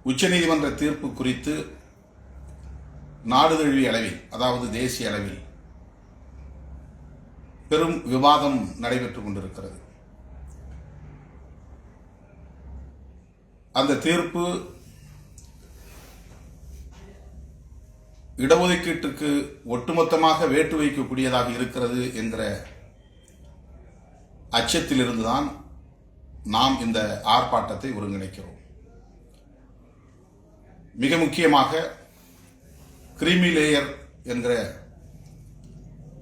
உச்சநீதிமன்ற தீர்ப்பு குறித்து நாடு தழுவிய அளவில், அதாவது தேசிய அளவில் பெரும் விவாதம் நடைபெற்றுக் கொண்டிருக்கிறது. அந்த தீர்ப்பு இடஒதுக்கீட்டுக்கு ஒட்டுமொத்தமாக வேட்டு வைக்கக்கூடியதாக இருக்கிறது என்கிற அச்சத்திலிருந்துதான் நாம் இந்த ஆர்ப்பாட்டத்தை ஒருங்கிணைக்கிறோம். மிக முக்கியமாக கிரீமி லேயர் என்கிற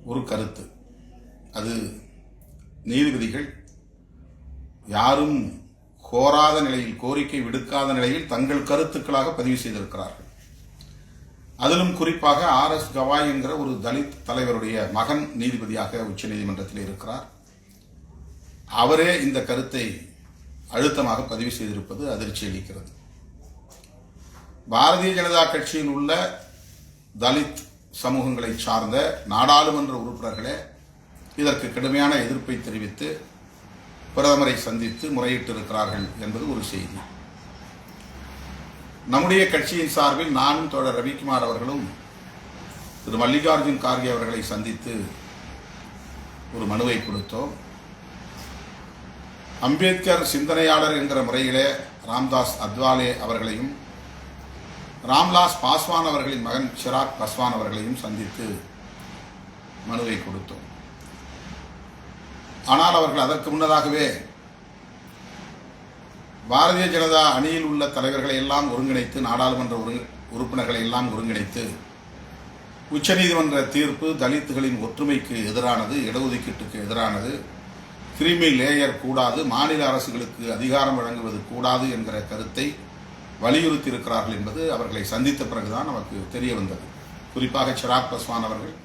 ஒரு கருத்து, அது நீதிபதிகள் யாரும் கோராத நிலையில், கோரிக்கை விடுக்காத நிலையில் தங்கள் கருத்துக்களாக பதிவு செய்திருக்கிறார்கள். அதிலும் குறிப்பாக RS கவாய் என்கிற ஒரு தலித் தலைவருடைய மகன் நீதிபதியாக உச்ச நீதிமன்றத்தில் இருக்கிறார். அவரே இந்த கருத்தை அழுத்தமாக பதிவு செய்திருப்பது அதிர்ச்சி அளிக்கிறது. பாரதிய ஜனதா கட்சியில் உள்ள தலித் சமூகங்களை சார்ந்த நாடாளுமன்ற உறுப்பினர்களே இதற்கு கடுமையான எதிர்ப்பை தெரிவித்து பிரதமரை சந்தித்து முறையிட்டிருக்கிறார்கள் என்பது ஒரு செய்தி. நம்முடைய கட்சியின் சார்பில் நானும் தோழர் ரவிக்குமார் அவர்களும் திரு மல்லிகார்ஜுன் கார்கே அவர்களை சந்தித்து ஒரு மனுவை கொடுத்தோம். அம்பேத்கர் சிந்தனையாளர் என்கிற முறையிலே ராம்தாஸ் அத்வாலே அவர்களையும் ராம்விலாஸ் பாஸ்வான் அவர்களின் மகன் சிராக் பாஸ்வான் அவர்களையும் சந்தித்து மனுவை கொடுத்தோம். ஆனால் அவர்கள் அதற்கு முன்னதாகவே பாரதிய ஜனதா அணியில் உள்ள தலைவர்களை எல்லாம் ஒருங்கிணைத்து, நாடாளுமன்ற உறுப்பினர்களை எல்லாம் ஒருங்கிணைத்து உச்சநீதிமன்ற தீர்ப்பு தலித்துகளின் ஒற்றுமைக்கு எதிரானது, இடஒதுக்கீட்டுக்கு எதிரானது, கிரீமி லேயர் கூடாது, மாநில அரசுகளுக்கு அதிகாரம் வழங்குவது கூடாது என்கிற கருத்தை வலியுறுத்தி இருக்கிறார்கள் என்பது அவர்களை சந்தித்த பிறகுதான் நமக்கு தெரிய வந்தது. குறிப்பாக சிராக் பாஸ்வான் அவர்கள்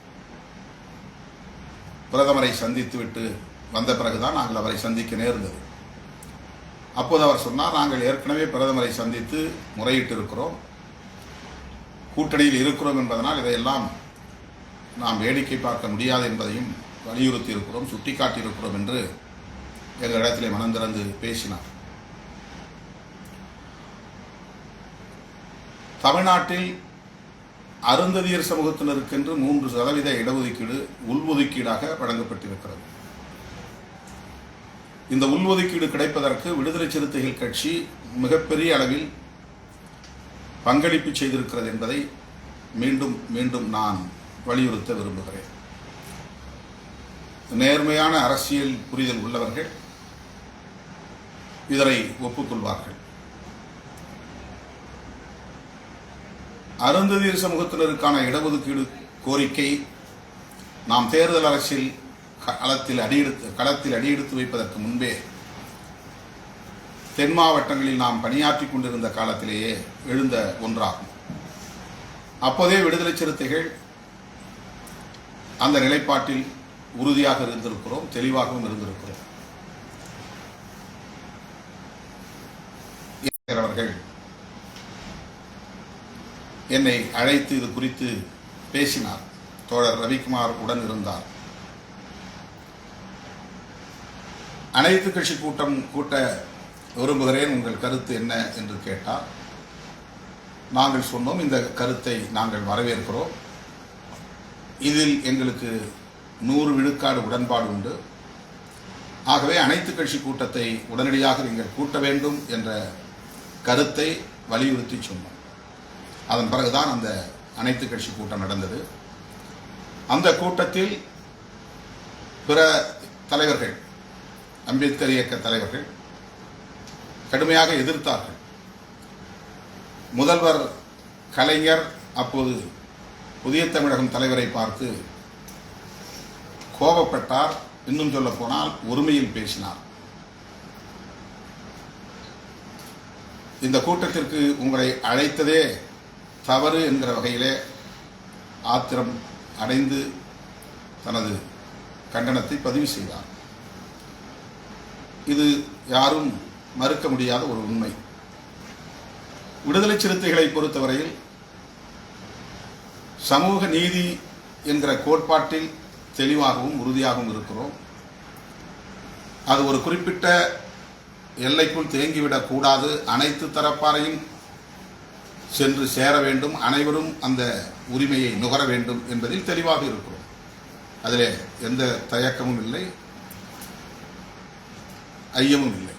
பிரதமரை சந்தித்துவிட்டு வந்த பிறகுதான் நாங்கள் அவரை சந்திக்க நேர்ந்தது. அப்போது அவர் சொன்னார், நாங்கள் ஏற்கனவே பிரதமரை சந்தித்து முறையிட்டு இருக்கிறோம், கூட்டணியில் இருக்கிறோம் என்பதனால் இதையெல்லாம் நாம் வேடிக்கை பார்க்க முடியாது என்பதையும் வலியுறுத்தி இருக்கிறோம், சுட்டிக்காட்டி இருக்கிறோம் என்று எங்களிடத்திலே மனம் திறந்து பேசினார். தமிழ்நாட்டில் அருந்ததியர் சமூகத்தினருக்கென்று 3% இடஒதுக்கீடு உள்ஒதுக்கீடாக வழங்கப்பட்டிருக்கிறது. இந்த உள்ஒதுக்கீடு கிடைப்பதற்கு விடுதலை சிறுத்தைகள் கட்சி மிகப்பெரிய அளவில் பங்களிப்பு செய்திருக்கிறது என்பதை மீண்டும் மீண்டும் நான் வலியுறுத்த விரும்புகிறேன். நேர்மையான அரசியல் புரிதல் உள்ளவர்கள் இதனை ஒப்புக்கொள்வார்கள். அருந்ததியர் சமூகத்தினருக்கான இடஒதுக்கீடு கோரிக்கை நாம் தேர்தல் அரசியல் களத்தில் அடியெடுத்து வைப்பதற்கு முன்பே தென் மாவட்டங்களில் நாம் பணியாற்றிக் கொண்டிருந்த காலத்திலேயே எழுந்த ஒன்றாகும். அப்போதே விடுதலை சிறுத்தைகள் அந்த நிலைப்பாட்டில் உறுதியாக இருந்திருக்கிறோம், தெளிவாகவும் இருந்திருக்கிறோம். அவர்கள் என்னை அழைத்து இது குறித்து பேசினார். தோழர் ரவிக்குமார் உடன் இருந்தார். அனைத்து கட்சி கூட்ட விரும்புகிறேன், உங்கள் கருத்து என்ன என்று கேட்டார். நாங்கள் சொன்னோம், இந்த கருத்தை நாங்கள் வரவேற்கிறோம், இதில் எங்களுக்கு 100 விழுக்காடு உடன்பாடு உண்டு. ஆகவே அனைத்து கட்சி கூட்டத்தை உடனடியாக நீங்கள் கூட்ட வேண்டும் என்ற கருத்தை வலியுறுத்தி சொன்னோம். அதன் பிறகுதான் அந்த அனைத்து கட்சி கூட்டம் நடந்தது. அந்த கூட்டத்தில் பிற தலைவர்கள், அம்பேத்கர் இயக்க தலைவர்கள் கடுமையாக எதிர்த்தார்கள். முதல்வர் கலைஞர் அப்போது புதிய தமிழகம் தலைவரை பார்த்து கோபப்பட்டார். இன்னும் சொல்ல போனால் ஒருமையில் பேசினார். இந்த கூட்டத்திற்கு உங்களை அழைத்ததே தவறு என்கிற வகையிலே ஆத்திரம் அடைந்து தனது கண்டனத்தை பதிவு செய்தார். இது யாரும் மறுக்க முடியாத ஒரு உண்மை. விடுதலை சிறுத்தைகளை பொறுத்தவரையில் சமூக நீதி என்கிற கோட்பாட்டில் தெளிவாகவும் உறுதியாகவும் இருக்கிறோம். அது ஒரு குறிப்பிட்ட எல்லைக்குள் தேங்கிவிடக் கூடாது, அனைத்து தரப்பாரையும் சென்று சேர வேண்டும், அனைவரும் அந்த உரிமையை நுகர வேண்டும் என்பதில் தெளிவாக இருக்கிறோம். அதிலே எந்த தயக்கமும் இல்லை, ஐயமும் இல்லை,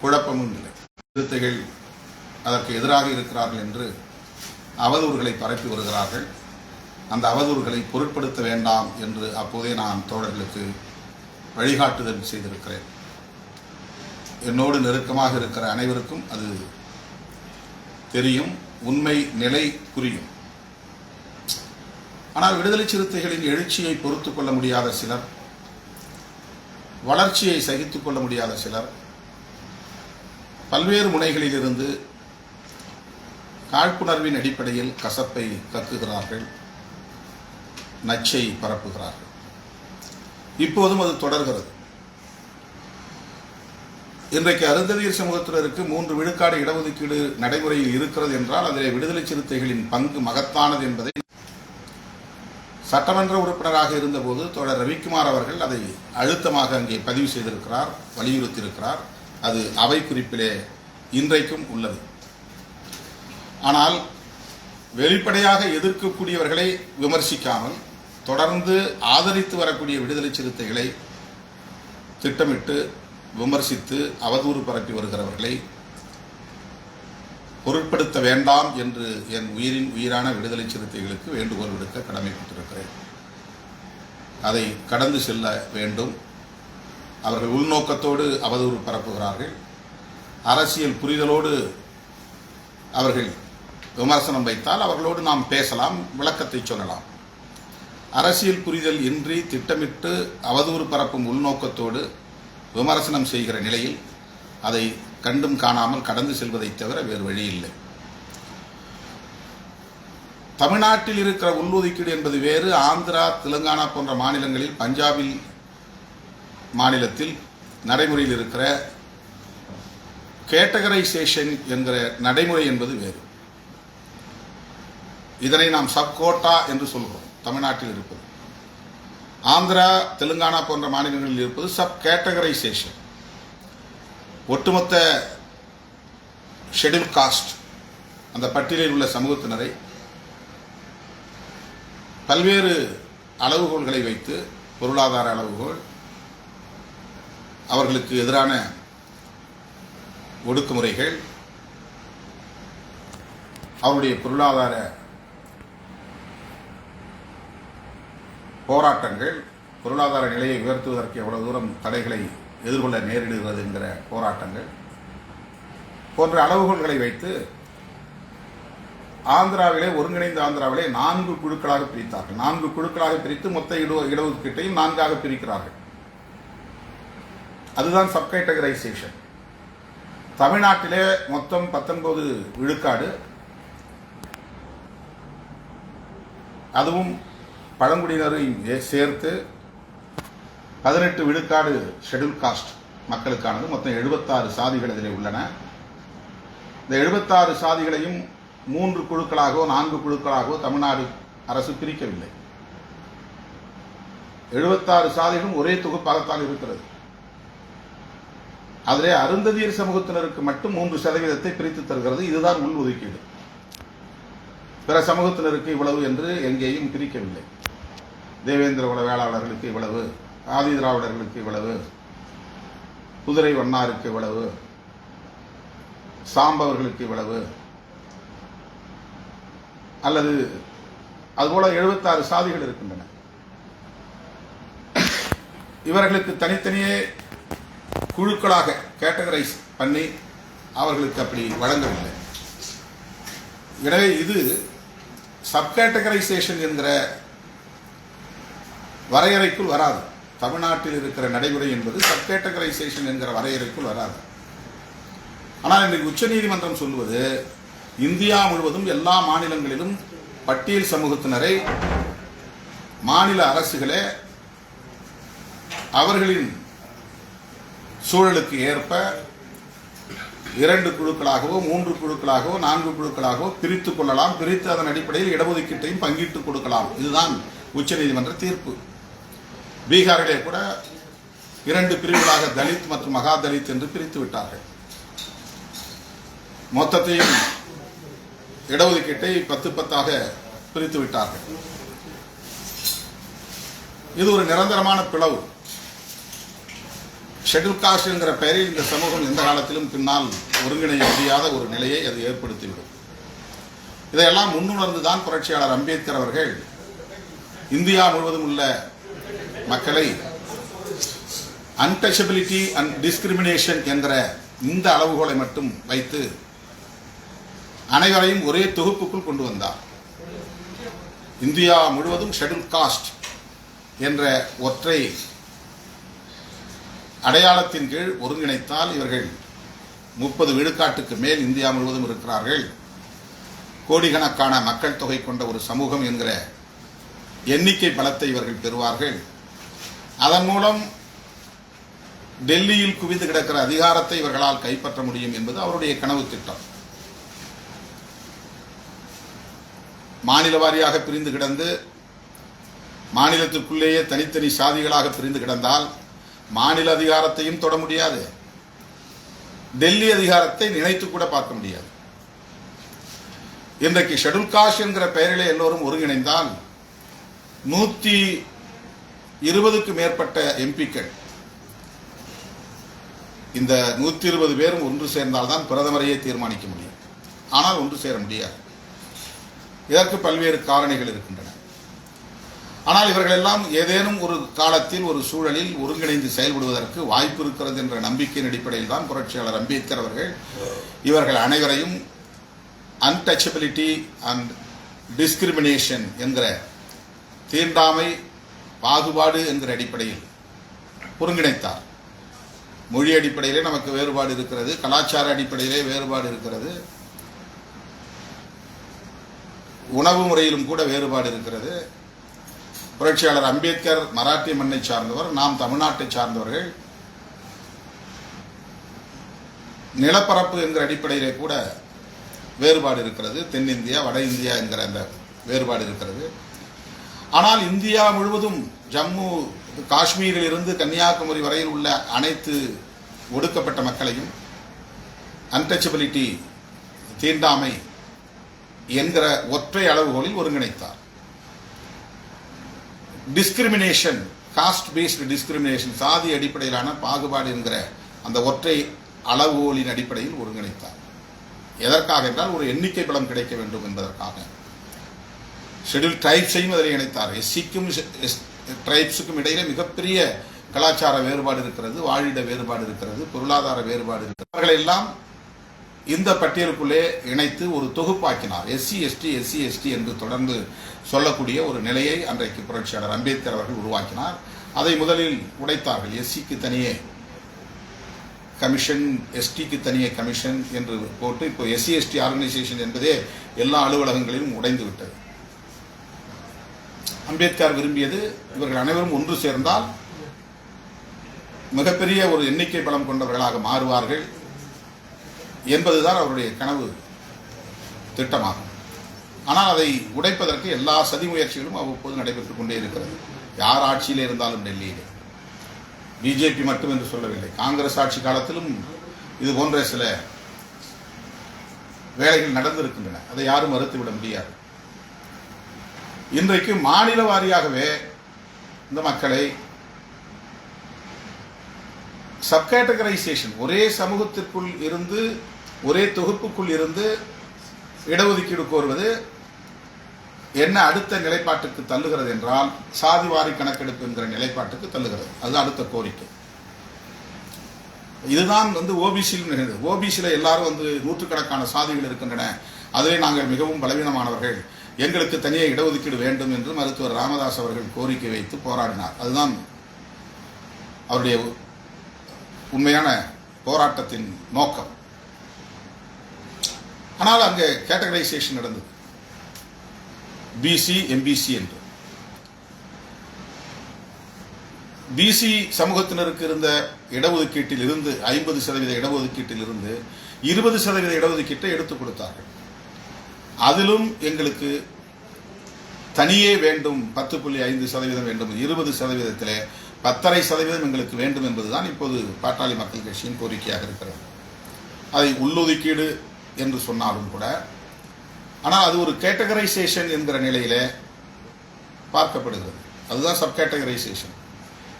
குழப்பமும் இல்லை. சிறுத்தைகள் அதற்கு எதிராக இருக்கிறார்கள் என்று அவதூறுகளை பரப்பி வருகிறார்கள். அந்த அவதூறுகளை பொருட்படுத்த வேண்டாம் என்று அப்போதே நான் தோழர்களுக்கு வழிகாட்டுதல் செய்திருக்கிறேன். என்னோடு நெருக்கமாக இருக்கிற அனைவருக்கும் அது தெரியும், உண்மை நிலை புரியும். ஆனால் விடுதலை சிறுத்தைகளின் எழுச்சியை பொறுத்துக் கொள்ள முடியாத சிலர், வளர்ச்சியை சகித்துக் கொள்ள முடியாத சிலர் பல்வேறு முனைகளில் இருந்து காழ்ப்புணர்வின் அடிப்படையில் கசப்பை கக்குகிறார்கள், நச்சை பரப்புகிறார்கள். இப்போதும் அது தொடர்கிறது. இன்றைக்கு அருந்ததியர் சமூகத்தினருக்கு 3 விழுக்காடு இடஒதுக்கீடு நடைமுறையில் இருக்கிறது என்றால் அதிலே விடுதலை சிறுத்தைகளின் பங்கு மகத்தானது என்பதை சட்டமன்ற உறுப்பினராக இருந்தபோது தோழர் ரவிக்குமார் அவர்கள் அதை அழுத்தமாக அங்கே பதிவு செய்திருக்கிறார், வலியுறுத்தியிருக்கிறார். அது அவை குறிப்பிலே இன்றைக்கும் உள்ளது. ஆனால் வெளிப்படையாக எதிர்க்கக்கூடியவர்களை விமர்சிக்காமல் தொடர்ந்து ஆதரித்து வரக்கூடிய விடுதலை சிறுத்தைகளை திட்டமிட்டு விமர்சித்து அவதூறு பரப்பி வருகிறவர்களை பொருட்படுத்த வேண்டாம் என்று என் உயிரின் உயிரான விடுதலை சிறுத்தைகளுக்கு வேண்டுகோள் விடுக்க கடமைப்பட்டிருக்கிறேன். அதை கடந்து செல்ல வேண்டும். அவர்கள் உள்நோக்கத்தோடு அவதூறு பரப்புகிறார்கள். அரசியல் புரிதலோடு அவர்கள் விமர்சனம் வைத்தால் அவர்களோடு நாம் பேசலாம், விளக்கத்தை சொல்லலாம். அரசியல் புரிதல் இன்றி திட்டமிட்டு அவதூறு பரப்பும் உள்நோக்கத்தோடு விமர்சனம் செய்கிற நிலையில் அதை கண்டும் காணாமல் கடந்து செல்வதை தவிர வேறு வழி இல்லை. தமிழ்நாட்டில் இருக்கிற உள்ஒதுக்கீடு என்பது வேறு. ஆந்திரா, தெலுங்கானா போன்ற மாநிலங்களில், பஞ்சாபில் மாநிலத்தில் நடைமுறையில் இருக்கிற கேட்டகரைசேஷன் என்கிற நடைமுறை என்பது வேறு. இதனை நாம் சப்கோட்டா என்று சொல்கிறோம். தமிழ்நாட்டில் இருப்பது ஆந்திரா, தெலுங்கானா போன்ற மாநிலங்களில் இருப்பது சப் கேட்டகரைசேஷன். ஒட்டுமொத்த ஷெட்யூல் காஸ்ட், அந்த பட்டியலில் உள்ள சமூகத்தினரை பல்வேறு அளவுகோல்களை வைத்து, பொருளாதார அளவுகோல், அவர்களுக்கு எதிரான ஒடுக்குமுறைகள், அவருடைய பொருளாதார போராட்டங்கள், பொருளாதார நிலையை உயர்த்துவதற்கு எவ்வளவு தூரம் தடைகளை எதிர்கொள்ள நேரிடுகிறது என்கிற போராட்டங்கள் போன்ற அளவுகோல்களை வைத்து ஆந்திராவிலே, ஒருங்கிணைந்த ஆந்திராவிலே 4 குழுக்களாக பிரித்தார்கள். 4 குழுக்களாக பிரித்து மொத்த இடஒதுக்கீட்டையும் 4ஆக பிரிக்கிறார்கள். அதுதான் சப்கேட்டகரைசேஷன். தமிழ்நாட்டிலே மொத்தம் 19 விழுக்காடு, அதுவும் பழங்குடியினரையும் சேர்த்து 18 விழுக்காடு ஷெட்யூல் காஸ்ட் மக்களுக்கானது. மொத்தம் 76 சாதிகள் இதில் உள்ளன. இந்த 76 சாதிகளையும் 3 குழுக்களாகவோ 4 குழுக்களாகவோ தமிழ்நாடு அரசு பிரிக்கவில்லை. 76 சாதிகளும் ஒரே தொகுப்பாகத்தான் இருக்கிறது. அதிலே அருந்ததியர் சமூகத்தினருக்கு மட்டும் 3% பிரித்து தருகிறது. இதுதான் உள் ஒதுக்கீடு. பிற சமூகத்தினருக்கு இவ்வளவு என்று எங்கேயும் பிரிக்கவில்லை. தேவேந்திர குல வேளாளர்களுக்கு இவ்வளவு, ஆதி திராவிடர்களுக்கு இவ்வளவு, குதிரை வண்ணாருக்கு இவ்வளவு, சாம்பவர்களுக்கு இவ்வளவு, அல்லது அதுபோல 76 சாதிகள் இருக்கின்றன. இவர்களுக்கு தனித்தனியே குழுக்களாக கேட்டகரைஸ் பண்ணி அவர்களுக்கு அப்படி வழங்கவில்லை. எனவே இது சப்கேட்டகரைசேஷன் என்கிற வரையறைக்குள் வராது. தமிழ்நாட்டில் இருக்கிற நடைமுறை என்பது சப்கேட்டகரைசேஷன் என்கிற வரையறைக்குள் வராது. ஆனால் இன்றைக்கு உச்சநீதிமன்றம் சொல்வது, இந்தியா முழுவதும் எல்லா மாநிலங்களிலும் பட்டியல் சமூகத்தினரை மாநில அரசுகளே அவர்களின் சூழலுக்கு ஏற்ப 2 குழுக்களாகவோ 3 குழுக்களாகவோ 4 குழுக்களாகவோ பிரித்துக் கொள்ளலாம். பிரித்து அதன் அடிப்படையில் இடஒதுக்கீட்டையும் பங்கிட்டுக் கொடுக்கலாம். இதுதான் உச்சநீதிமன்ற தீர்ப்பு. பீகாரிலே கூட 2 பிரிவுகளாக தலித் மற்றும் மகா தலித் என்று பிரித்து விட்டார்கள். மொத்தத்தையும் இடஒதுக்கீட்டை 10-10ஆக பிரித்து விட்டார்கள். இது ஒரு நிரந்தரமான பிளவு. ஷெட்யூல் காஸ்ட் என்கிற பெயரில் இந்த சமூகம் எந்த காலத்திலும் பின்னால் ஒருங்கிணைய முடியாத ஒரு நிலையை அது ஏற்படுத்திவிடும். இதையெல்லாம் முன்னுணர்ந்துதான் புரட்சியாளர் அம்பேத்கர் அவர்கள் இந்தியா முழுவதும் உள்ள மக்களை அன்டச்சபிலிட்டி அண்ட் டிஸ்கிரிமினேஷன் என்கிற இந்த அளவுகோலை மட்டும் வைத்து அனைவரையும் ஒரே தொகுப்புக்குள் கொண்டு வந்தார். இந்தியா முழுவதும் ஷெட்யூல் காஸ்ட் என்ற ஒற்றை அடையாளத்தின் கீழ் ஒருங்கிணைத்தால் இவர்கள் 30 விழுக்காட்டுக்கு மேல் இந்தியா முழுவதும் இருக்கிறார்கள். கோடிக்கணக்கான மக்கள் தொகை கொண்ட ஒரு சமூகம் என்கிற எண்ணிக்கை பலத்தை இவர்கள் பெறுவார்கள். அதன் மூலம் டெல்லியில் குவிந்து கிடக்கிற அதிகாரத்தை இவர்களால் கைப்பற்ற முடியும் என்பது அவருடைய கனவு திட்டம். மாநில வாரியாக பிரிந்து கிடந்து மாநிலத்திற்குள்ளேயே தனித்தனி சாதிகளாக பிரிந்து கிடந்தால் மாநில அதிகாரத்தையும் தொட முடியாது, டெல்லி அதிகாரத்தை நினைத்து கூட பார்க்க முடியாது. இன்றைக்கு ஷெட்யூல் காஸ்ட் என்கிற பெயரிலே எல்லோரும் ஒருங்கிணைந்தால் 120க்கு மேற்பட்ட எம்பிக்கள், இந்த 120 பேரும் ஒன்று சேர்ந்தால்தான் பிரதமரையே தீர்மானிக்க முடியும். ஆனால் ஒன்று சேர முடியாது. இதற்கு பல்வேறு காரணிகள் இருக்கின்றன. ஆனால் இவர்கள் எல்லாம் ஏதேனும் ஒரு காலத்தில் ஒரு சூழலில் ஒருங்கிணைந்து செயல்படுவதற்கு வாய்ப்பு இருக்கிறது என்ற நம்பிக்கையின் அடிப்படையில் தான் புரட்சியாளர் அம்பேத்கர் அவர்கள் இவர்கள் அனைவரையும் அன்டச்சபிலிட்டி அண்ட் டிஸ்கிரிமினேஷன் என்கிற தீண்டாமை பாகுபாடு என்கிற அடிப்படையில் ஒருங்கிணைத்தார். மொழி அடிப்படையிலே நமக்கு வேறுபாடு இருக்கிறது, கலாச்சார அடிப்படையிலே வேறுபாடு இருக்கிறது, உணவு முறையிலும் கூட வேறுபாடு இருக்கிறது. புரட்சியாளர் அம்பேத்கர் மராட்டிய மண்ணை சார்ந்தவர், நாம் தமிழ்நாட்டை சார்ந்தவர்கள். நிலப்பரப்பு என்கிற அடிப்படையிலே கூட வேறுபாடு இருக்கிறது, தென்னிந்தியா வட இந்தியா என்கிற அந்த வேறுபாடு இருக்கிறது. ஆனால் இந்தியா முழுவதும் ஜம்மு காஷ்மீரில் இருந்து கன்னியாகுமரி வரையில் உள்ள அனைத்து ஒடுக்கப்பட்ட மக்களையும் அன்டச்சபிலிட்டி தீண்டாமை என்கிற ஒற்றை அளவுகோலில் ஒருங்கிணைத்தார். டிஸ்கிரிமினேஷன், காஸ்ட் பேஸ்டு டிஸ்கிரிமினேஷன், சாதி அடிப்படையிலான பாகுபாடு என்கிற அந்த ஒற்றை அளவுகோலின் அடிப்படையில் ஒருங்கிணைத்தார். எதற்காக என்றால் ஒரு எண்ணிக்கை பலம் கிடைக்க வேண்டும் என்பதற்காக. ஷெட்யூல் ட்ரைப்ஸையும் அதில் இணைத்தார். எஸ்சிக்கும் ட்ரைப்ஸுக்கும் இடையிலே மிகப்பெரிய கலாச்சார வேறுபாடு இருக்கிறது, வாழிட வேறுபாடு இருக்கிறது, பொருளாதார வேறுபாடு இருக்கிறது. அவர்கள் எல்லாம் இந்த பட்டியலுக்குள்ளே இணைத்து ஒரு தொகுப்பாக்கினார். எஸ்சி என்று தொடர்ந்து சொல்லக்கூடிய ஒரு நிலையை அன்றைக்கு புரட்சியாளர் அம்பேத்கர் அவர்கள் உருவாக்கினார். அதை முதலில் உடைத்தார்கள். எஸ்சிக்கு தனியே கமிஷன், எஸ்டிக்கு தனியே கமிஷன் என்று போட்டு இப்போ எஸ்சி ஆர்கனைசேஷன் என்பதே எல்லா அலுவலகங்களிலும் உடைந்து விட்டது. அம்பேத்கர் விரும்பியது இவர்கள் அனைவரும் ஒன்று சேர்ந்தால் மிகப்பெரிய ஒரு எண்ணிக்கை பலம் கொண்டவர்களாக மாறுவார்கள் என்பதுதான் அவருடைய கனவு திட்டமாகும். ஆனால் அதை உடைப்பதற்கு எல்லா சதி முயற்சிகளும் அவ்வப்போது நடைபெற்றுக் கொண்டே இருக்கிறது. யார் ஆட்சியிலே இருந்தாலும் டெல்லியிலே, பிஜேபி மட்டும் என்று சொல்லவில்லை, காங்கிரஸ் ஆட்சி காலத்திலும் இது போன்ற சில வேலைகள் நடந்திருக்கின்றன. அதை யாரும் மறுத்துவிட முடியாது. இன்றைக்கு மாநில வாரியாகவே இந்த மக்களை சப்கேட்டகரைசேஷன், ஒரே சமூகத்திற்குள் இருந்து ஒரே தொகுப்புக்குள் இருந்து இடஒதுக்கீடு கோருவது என்ன அடுத்த நிலைப்பாட்டுக்கு தள்ளுகிறது என்றால் சாதிவாரி கணக்கெடுப்பு என்கிற நிலைப்பாட்டுக்கு தள்ளுகிறது. அது அடுத்த கோரிக்கை. இதுதான் ஓபிசியில் நிகழ்ந்தது. ஓபிசியில் எல்லாரும் நூற்றுக்கணக்கான சாதிகள் இருக்கின்றன, அதிலே நாங்கள் மிகவும் பலவீனமானவர்கள், எங்களுக்கு தனியே இடஒதுக்கீடு வேண்டும் என்று மருத்துவர் ராமதாஸ் அவர்கள் கோரிக்கை வைத்து போராடினார். அதுதான் அவருடைய உண்மையான போராட்டத்தின் நோக்கம். ஆனால் அங்கே கேட்டகரைசேஷன் நடந்தது, பிசி எம்பிசி என்று. பிசி சமூகத்தினருக்கு இருந்த இடஒதுக்கீட்டில் இருந்து 50% இடஒதுக்கீட்டில் இருந்து 20% இடஒதுக்கீட்டை எடுத்துக் கொடுத்தார்கள். அதிலும் எங்களுக்கு தனியே வேண்டும், 10.5% வேண்டும், 20%, 10.5% எங்களுக்கு வேண்டும் என்பதுதான் இப்போது பாட்டாளி மக்கள் கட்சியின் கோரிக்கையாக இருக்கிறது. அதை உள்ளொதுக்கீடு என்று சொன்னாலும் கூட ஆனால் அது ஒரு கேட்டகரைசேஷன் என்கிற நிலையில பார்க்கப்படுகிறது. அதுதான் சப் கேட்டகரைசேஷன்.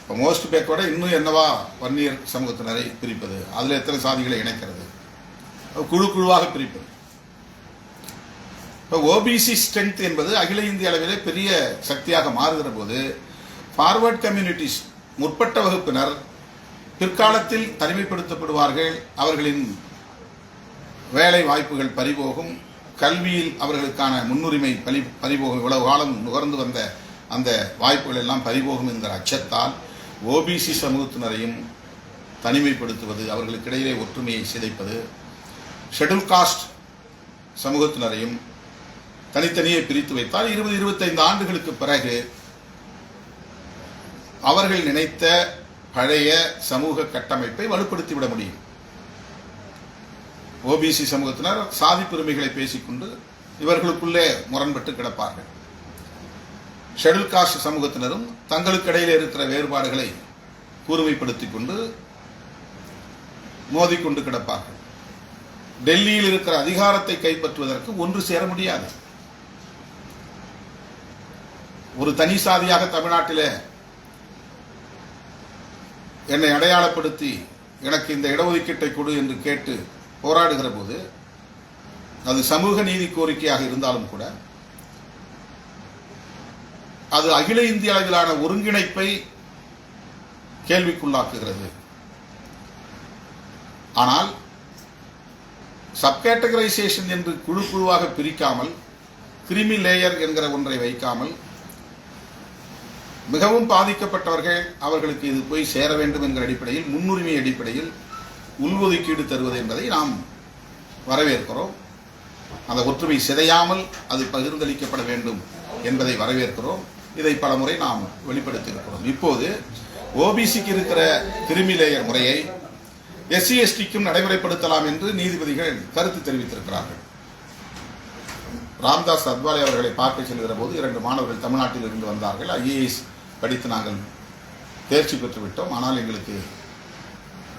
இப்போ மோஸ்ட் பேக்கோட இன்னும் என்னவா வன்னியர் சமூகத்தினரை பிரிப்பது, அதில் எத்தனை சாதிகளை இணைக்கிறது, குழு குழுவாக பிரிப்பது. இப்போ ஓபிசி ஸ்ட்ரென்த் என்பது அகில இந்திய அளவிலே பெரிய சக்தியாக மாறுகிற போது ஃபார்வர்ட் கம்யூனிட்டிஸ், முற்பட்ட வகுப்பினர் பிற்காலத்தில் தனிமைப்படுத்தப்படுவார்கள். அவர்களின் வேலை வாய்ப்புகள் பறிபோகும், கல்வியில் அவர்களுக்கான முன்னுரிமை பறிபோகும், இவ்வளவு காலம் நுகர்ந்து வந்த அந்த வாய்ப்புகள் எல்லாம் பறிபோகும் என்கிற அச்சத்தால் ஓபிசி சமூகத்தினரையும் தனிமைப்படுத்துவது, அவர்களுக்கிடையிலே ஒற்றுமையை சிதைப்பது, ஷெட்யூல் காஸ்ட் சமூகத்தினரையும் தனித்தனியே பிரித்து வைத்தால் 20-25 ஆண்டுகளுக்கு பிறகு அவர்கள் நினைத்த பழைய சமூக கட்டமைப்பை வலுப்படுத்திவிட முடியும். ஓபிசி சமூகத்தினர் சாதி பெருமைகளை பேசிக்கொண்டு இவர்களுக்குள்ளே முரண்பட்டு கிடப்பார்கள். ஷெட்யூல் காஸ்ட் சமூகத்தினரும் தங்களுக்கிடையில் இருக்கிற வேறுபாடுகளை கூர்மைப்படுத்திக் கொண்டு மோதிக்கொண்டு கிடப்பார்கள். டெல்லியில் இருக்கிற அதிகாரத்தை கைப்பற்றுவதற்கு ஒன்று சேர முடியாது. ஒரு தனி சாதியாக தமிழ்நாட்டிலே என்னை அடையாளப்படுத்தி எனக்கு இந்த இடஒதுக்கீட்டை கொடு என்று கேட்டு போராடுகிற போது அது சமூக நீதி கோரிக்கையாக இருந்தாலும் கூட அது அகில இந்திய அளவிலான ஒருங்கிணைப்பை கேள்விக்குள்ளாக்குகிறது. ஆனால் சப்கேட்டகரைசேஷன் என்று குழு குழுவாக பிரிக்காமல், கிரிமி லேயர் என்கிற ஒன்றை வைக்காமல், மிகவும் பாதிக்கப்பட்டவர்கள் அவர்களுக்கு இது போய் சேர வேண்டும் என்கிற அடிப்படையில், முன்னுரிமை அடிப்படையில் உள்ஒதுக்கீடு தருவது என்பதை நாம் வரவேற்கிறோம். அந்த ஒற்றுமை சிதையாமல் அது பகிர்ந்தளிக்கப்பட வேண்டும் என்பதை வரவேற்கிறோம். இதை பல முறை நாம் வெளிப்படுத்தியிருக்கிறோம். இப்போது ஓபிசிக்கு இருக்கிற கிரிமி லேயர் முறையை எஸ்சி எஸ்டிக்கும் நடைமுறைப்படுத்தலாம் என்று நீதிபதிகள் கருத்து தெரிவித்திருக்கிறார்கள். ராம்தாஸ் அத்வாலே அவர்களை பார்க்க செல்கிற போது 2 மாணவர்கள் தமிழ்நாட்டில் இருந்து வந்தார்கள். ஐஏஎஸ் படித்து நாங்கள் தேர்ச்சி பெற்றுவிட்டோம், ஆனால் எங்களுக்கு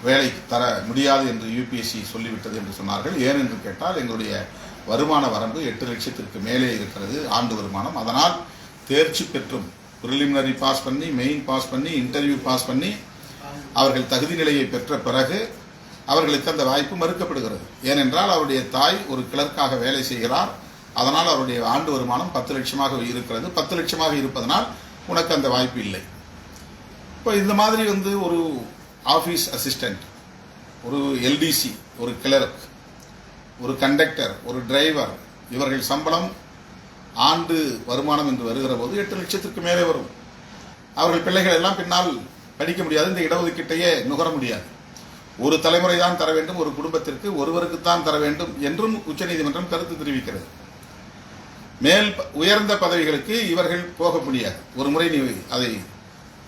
வேலை தர முடியாது என்று யூபிஎஸ்சி சொல்லிவிட்டது என்று சொன்னார்கள். ஏன் என்று கேட்டால் எங்களுடைய வருமான வரம்பு 8 லட்சத்திற்கு மேலே இருக்கிறது ஆண்டு வருமானம். அதனால் தேர்ச்சி பெற்றும் பிரிலிமினரி பாஸ் பண்ணி, மெயின் பாஸ் பண்ணி, இன்டர்வியூ பாஸ் பண்ணி அவர்கள் தகுதி நிலையை பெற்ற பிறகு அவர்களுக்கு அந்த வாய்ப்பு மறுக்கப்படுகிறது. ஏனென்றால் அவருடைய தாய் ஒரு கிளர்க்காக வேலை செய்கிறார். அதனால் அவருடைய ஆண்டு வருமானம் 10 லட்சமாக இருக்கிறது. 10 லட்சமாக இருப்பதனால் உனக்கு அந்த வாய்ப்பு இல்லை. இப்போ இந்த மாதிரி ஒரு ஆஃபீஸ் அசிஸ்டன்ட், ஒரு எல்டிசி, ஒரு கிளர்க், ஒரு கண்டக்டர், ஒரு டிரைவர், இவர்கள் சம்பளம் ஆண்டு வருமானம் என்று வருகிற போது 8 லட்சத்திற்கு மேலே வரும். அவர்கள் பிள்ளைகள் எல்லாம் பின்னால் படிக்க முடியாது, இந்த இடஒதுக்கீட்டையே நுகர முடியாது. ஒரு தலைமுறை தான் தர வேண்டும், ஒரு குடும்பத்திற்கு ஒருவருக்குத்தான் தர வேண்டும் என்றும் உச்சநீதிமன்றம் கருத்து தெரிவிக்கிறது. மேல் உயர்ந்த பதவிகளுக்கு இவர்கள் போக முடியாது. ஒரு முறை நீ அதை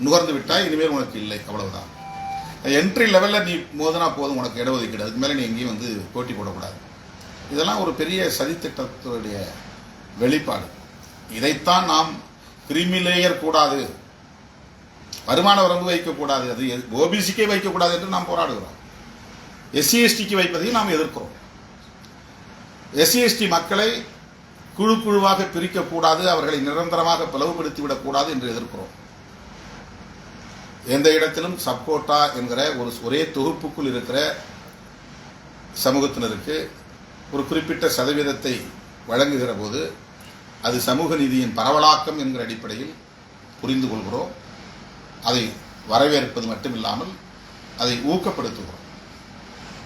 நுகர்ந்து விட்டால் இனிமேல் உனக்கு இல்லை, அவ்வளவுதான். என்ட்ரி லெவலில் நீ மோதினா போதும், உனக்கு இடஒதுக்கீடு, அதுக்கு மேலே நீ எங்கேயும் போட்டி போடக்கூடாது. இதெல்லாம் ஒரு பெரிய சதித்திட்டத்துடைய வெளிப்பாடு. இதைத்தான் நாம் கிரிமி லேயர் கூடாது, வருமான வரம்பு வைக்கக்கூடாது, அது ஓபிசிக்கே வைக்கக்கூடாது என்று நாம் போராடுகிறோம். எஸ்சி எஸ்டிக்கு வைப்பதையும் நாம் எதிர்க்கிறோம். எஸ்சி எஸ்டி மக்களை குழு குழுவாக பிரிக்கக்கூடாது, அவர்களை நிரந்தரமாக பிளவுபடுத்திவிடக்கூடாது என்று எதிர்க்கிறோம். எந்த இடத்திலும் சப்கோட்டா என்கிற ஒரே தொகுப்புக்குள் இருக்கிற சமூகத்தினருக்கு ஒரு குறிப்பிட்ட சதவீதத்தை வழங்குகிற போது அது சமூக நீதியின் பரவலாக்கம் என்கிற அடிப்படையில் புரிந்து கொள்கிறோம். அதை வரவேற்பது மட்டுமில்லாமல் அதை ஊக்கப்படுத்துகிறோம்.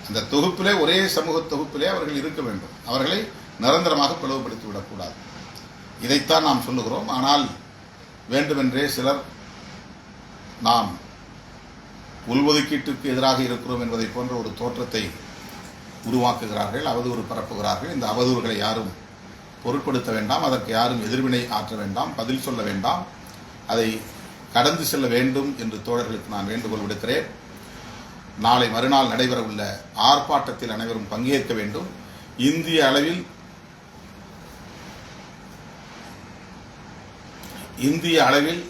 அந்த தொகுப்பிலே, ஒரே சமூக தொகுப்பிலே அவர்கள் இருக்க வேண்டும், அவர்களை நிரந்தரமாக பிளவுபடுத்தி விடக்கூடாது. இதைத்தான் நாம் சொல்லுகிறோம். ஆனால் வேண்டுமென்றே சிலர் நாம் உள்ஒதுக்கீட்டுக்கு எதிராக இருக்கிறோம் என்பதை போன்ற ஒரு தோற்றத்தை உருவாக்குகிறார்கள், அவதூறு பரப்புகிறார்கள். இந்த அவதூறுகளை யாரும் பொருட்படுத்த வேண்டாம், அதற்கு யாரும் எதிர்வினை ஆற்ற வேண்டாம், பதில் சொல்ல வேண்டாம், அதை கடந்து செல்ல வேண்டும் என்று தோழர்களுக்கு நான் வேண்டுகோள் விடுக்கிறேன். நாளை மறுநாள் நடைபெறவுள்ள ஆர்ப்பாட்டத்தில் அனைவரும் பங்கேற்க வேண்டும். இந்திய அளவில்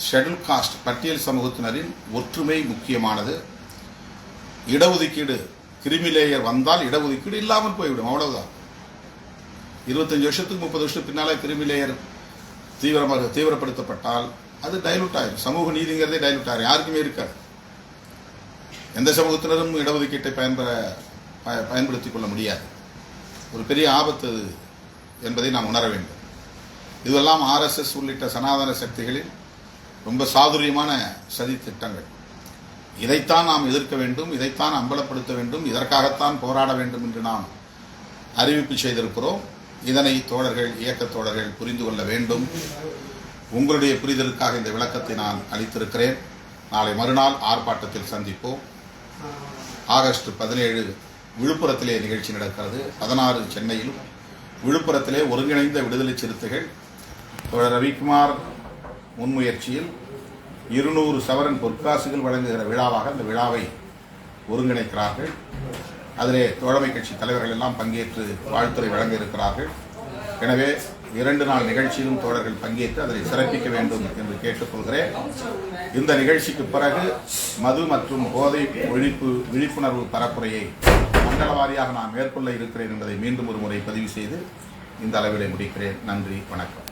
ஷெட்யூல் காஸ்ட் பட்டியல் சமூகத்தினரின் ஒற்றுமை முக்கியமானது. இடஒதுக்கீடு கிரிமி லேயர் வந்தால் இடஒதுக்கீடு இல்லாமல் போய்விடும், அவ்வளவுதான். 25 வருஷத்துக்கு 30 வருஷத்துக்கு பின்னாலே கிரிமி லேயர் தீவிரப்படுத்தப்பட்டால் அது டைலூட் ஆயிரும். சமூக நீதிங்கிறதே டைலூட் ஆயிரும், யாருக்குமே இருக்காது. எந்த சமூகத்தினரும் இடஒதுக்கீட்டை பயன்படுத்திக் கொள்ள முடியாது. ஒரு பெரிய ஆபத்து என்பதை நாம் உணர வேண்டும். இதுவெல்லாம் RSS உள்ளிட்ட சனாதன சக்திகளின் ரொம்ப சாதுரியமான சதி திட்டங்கள். இதைத்தான் நாம் எதிர்க்க வேண்டும், இதைத்தான் அம்பலப்படுத்த வேண்டும், இதற்காகத்தான் போராட வேண்டும் என்று நாம் அறிவிப்பு செய்திருக்கிறோம். இதனை தோழர்கள், இயக்க தோழர்கள் புரிந்து கொள்ள வேண்டும். உங்களுடைய புரிதலுக்காக இந்த விளக்கத்தை நான் அளித்திருக்கிறேன். நாளை மறுநாள் ஆர்ப்பாட்டத்தில் சந்திப்போம். ஆகஸ்ட் 17 விழுப்புரத்திலே நிகழ்ச்சி நடக்கிறது, 16 சென்னையிலும். விழுப்புரத்திலே ஒருங்கிணைந்த விடுதலை சிறுத்தைகள் தோழர் ரவிக்குமார் முன்முயற்சியில் 200 சவரன் பொற்காசுகள் வழங்குகிற விழாவாக அந்த விழாவை ஒருங்கிணைக்கிறார்கள். அதிலே தோழமை கட்சி தலைவர்கள் எல்லாம் பங்கேற்று வாழ்த்துரை வழங்க இருக்கிறார்கள். எனவே 2 நாள் நிகழ்ச்சியிலும் தோழர்கள் பங்கேற்று அதனை சிறப்பிக்க வேண்டும் என்று கேட்டுக்கொள்கிறேன். இந்த நிகழ்ச்சிக்கு பிறகு மது மற்றும் போதை ஒழிப்பு விழிப்புணர்வு பரப்புரையை மண்டல வாரியாக நான் மேற்கொள்ள இருக்கிறேன் என்பதை மீண்டும் ஒரு முறை பதிவு செய்து இந்த அளவிலே முடிக்கிறேன். நன்றி, வணக்கம்.